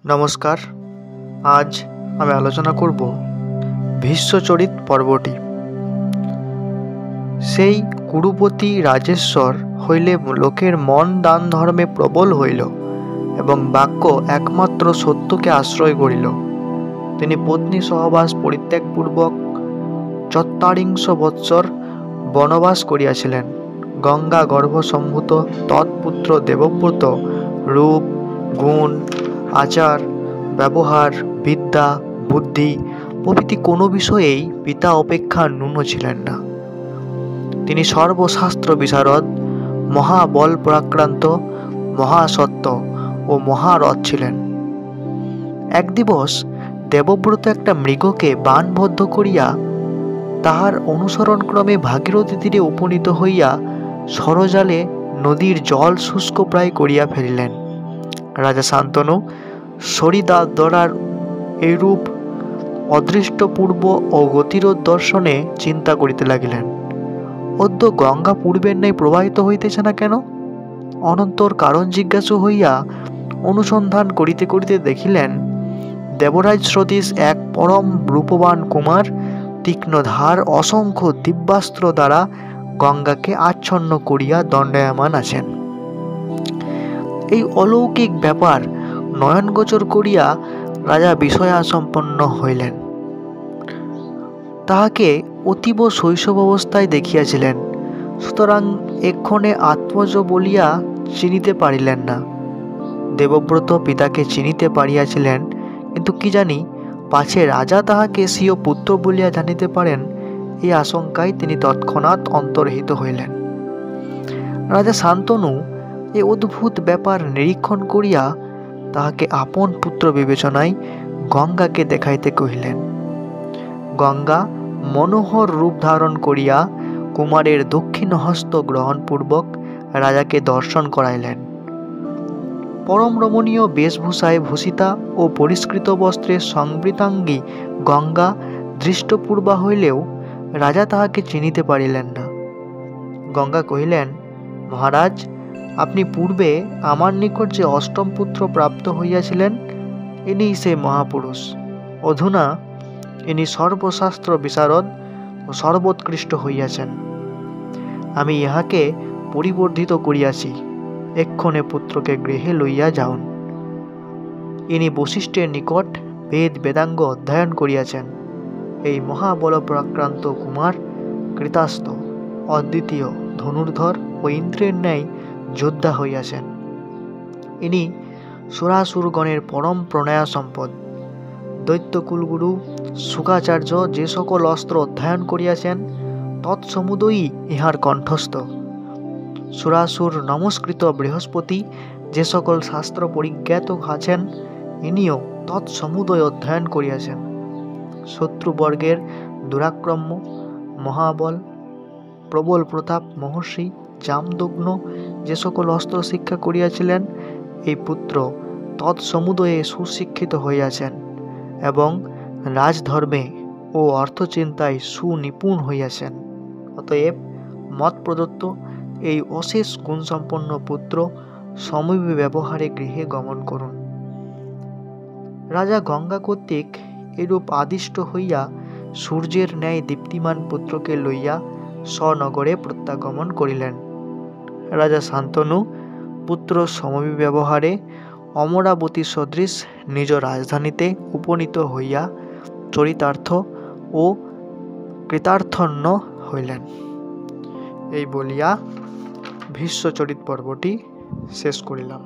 নমস্কার। আজ আমি আলোচনা করব ভীষ্মচরিত পর্বটি। সেই কুরুপতি রাজেশ্বর হইলে লোকের মন দান ধর্মে প্রবল হইল এবং বাক্য একমাত্র সত্যকে আশ্রয় করিল। তিনি পত্নী সহবাস পরিত্যাগপূর্বক ৪৪ বৎসর বনবাস করিয়াছিলেন। গঙ্গা গর্ভসম্ভূত তৎপুত্র দেবব্রত রূপ, গুণ, আচার, ব্যবহার, বিদ্যা, বুদ্ধি প্রভৃতি কোনো বিষয়েই পিতা অপেক্ষা ন্যূন ছিলেন না। তিনি সর্বশাস্ত্র বিশারদ, মহাবল পরাক্রান্ত, মহাসত্য ও মহারথ ছিলেন। এক দিবস দেবব্রত একটা মৃগকে বাণবদ্ধ করিয়া তাহার অনুসরণক্রমে ভাগীরথী তীরে উপনীত হইয়া সরজালে নদীর জল শুষ্ক প্রায় করিয়া ফেলিলেন। রাজা শান্তনু সরিদাদরার এইরূপ অদৃষ্টপূর্ব ও গতিরোধ দর্শনে চিন্তা করিতে লাগিলেন। অদ্য গঙ্গা পূর্বের ন্যায় প্রবাহিত হইতেছে না কেন? অনন্তর কারণ জিজ্ঞাসু হইয়া অনুসন্ধান করিতে করিতে দেখিলেন দেবরাজ সতীশ এক পরম রূপবান কুমার তীক্ষ্ণ ধার অসংখ্য দিব্যাস্ত্র দ্বারা গঙ্গাকে আচ্ছন্ন করিয়া দণ্ডায়মান আছেন। এই অলৌকিক ব্যাপার নয়নগোচর করিয়া রাজা বিস্ময়াসম্পন্ন হইলেন। তাহাকে অতীব শৈশব অবস্থায় দেখিয়াছিলেন, সুতরাং এক্ষণে আত্মজ বলিয়া চিনিতে পারিলেন না। দেবব্রত পিতাকে চিনিতে পারিয়াছিলেন, কিন্তু কি জানি পাছে রাজা তাহাকে স্বীয় পুত্র বলিয়া জানিতে পারেন, এই আশঙ্কায় তিনি তৎক্ষণাৎ অন্তর্হিত হইলেন। রাজা শান্তনু এই অদ্ভুত ব্যাপার নিরীক্ষণ করিয়া তাহাকে আপন পুত্র বিবেচনায় গঙ্গাকে দেখাইতে কহিলেন। গঙ্গা মনোহর রূপ ধারণ করিয়া কুমারের দক্ষিণ হস্ত গ্রহণপূর্বক রাজাকে দর্শন করাইলেন। পরম রমণীয় বেশভূষায় ভূষিতা ও পরিষ্কৃত বস্ত্রে সংবৃতাঙ্গী গঙ্গা দৃষ্টপূর্বা হইলেও রাজা তাহাকে চিনিতে পারিলেন না। গঙ্গা কহিলেন, মহারাজ, আপনি পূর্বে আমার নিকট যে অষ্টম পুত্র প্রাপ্ত হইয়াছিলেন, ইনি সেই মহাপুরুষ। অধুনা ইনি সর্বশাস্ত্র বিশারদ ও সর্বোৎকৃষ্ট হইয়াছেন। আমি ইহাকে পরিবর্ধিত করিয়াছি। এক্ষণে পুত্রকে গৃহে লইয়া যাউন। ইনি বশিষ্ঠের নিকট বেদ বেদাঙ্গ অধ্যয়ন করিয়াছেন। এই মহাবল পরাক্রান্ত কুমার কৃতাস্ত, অদ্বিতীয়, ধনুর্ধর ও ইন্দ্রের ন্যায় যোদ্ধা হইয়াছেন। ইনি সুরাসুরগণের পরম প্রণয়া সম্পদ। দৈত্যকুলগুরু শুকাচার্য যে সকল অস্ত্র অধ্যয়ন করিয়াছেন, তৎসমুদয়ই ইহার কণ্ঠস্থ। সুরাসুর নমস্কৃত বৃহস্পতি যে সকল শাস্ত্র পরিজ্ঞাত আছেন, ইনিও তৎসমুদয় অধ্যয়ন করিয়াছেন। শত্রুবর্গের দুরাক্রম্য, মহাবল, প্রবল প্রতাপ মহর্ষি জামদগ্ন যে সকল অস্ত্র শিক্ষা করিয়াছিলেন, এই পুত্র তৎসমুদয়ে সুশিক্ষিত হইয়াছেন এবং রাজধর্মে ও অর্থচিন্তায় সুনিপুণ হইয়াছেন। অতএব মত প্রদত্ত এই অশেষ গুণসম্পন্ন পুত্র সমীপে ব্যবহারে গৃহে গমন করুন। রাজা গঙ্গা কর্তৃক এরূপ আদিষ্ট হইয়া সূর্যের ন্যায় দীপ্তিমান পুত্রকে লইয়া স্বনগরে প্রত্যাগমন করিলেন। রাজা শান্তনু পুত্র সমীপে ব্যবহারে অমরাবতী সদৃশ নিজ রাজধানীতে উপনীত হইয়া চরিতার্থ ও কৃতার্থন্য হইলেন। এই বলিয়া ভীষ্মচরিত পর্বটি শেষ করিলাম।